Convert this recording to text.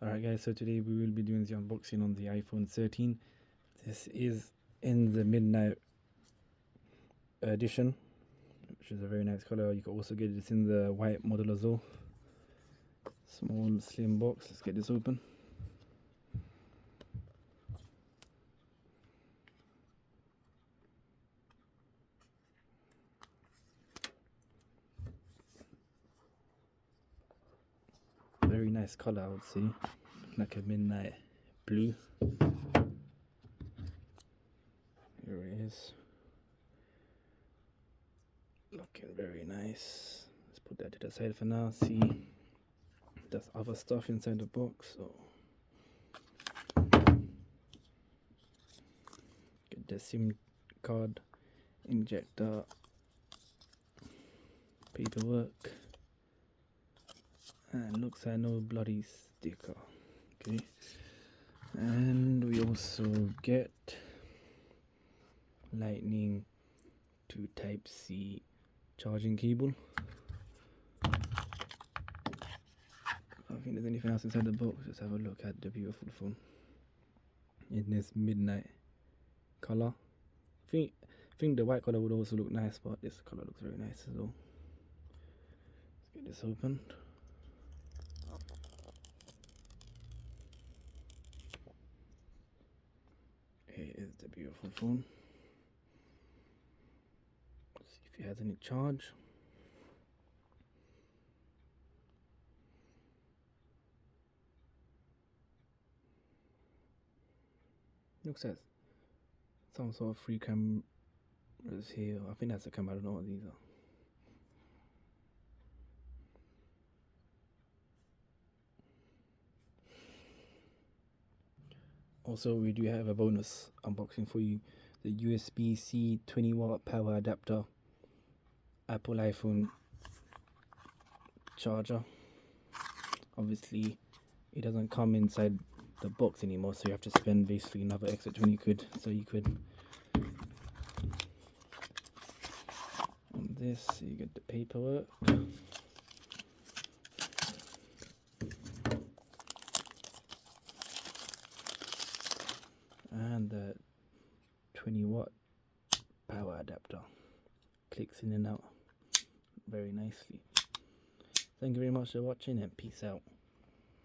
Alright guys, so today we will be doing the unboxing on the iPhone 13. This is in the midnight edition, which is a very nice color. You can also get this in the white model as well. Small slim box. Let's get this open. Very nice color, I would say, like a midnight blue. Here it is, looking very nice. Let's put that to the side for now. See, there's other stuff inside the box, so get the SIM card, injector, paperwork, and looks like no bloody sticker. Okay, and we also get Lightning to Type-C charging cable. I don't think there's anything else inside the box. Let's have a look at the beautiful phone in this midnight color. I think the white color would also look nice, but this color looks very nice as well. Let's get this opened. Here is the beautiful phone. Let's see if it has any charge. Looks like some sort of free cameras here. I think that's a camera. I don't know what these are. Also, we do have a bonus unboxing for you: the USB-C 20-watt power adapter Apple iPhone charger. Obviously, it doesn't come inside the box anymore, so you have to spend basically another extra 20 quid. So you could on this, you get the paperwork. And the 20-watt power adapter clicks in and out very nicely. Thank you very much for watching, and peace out.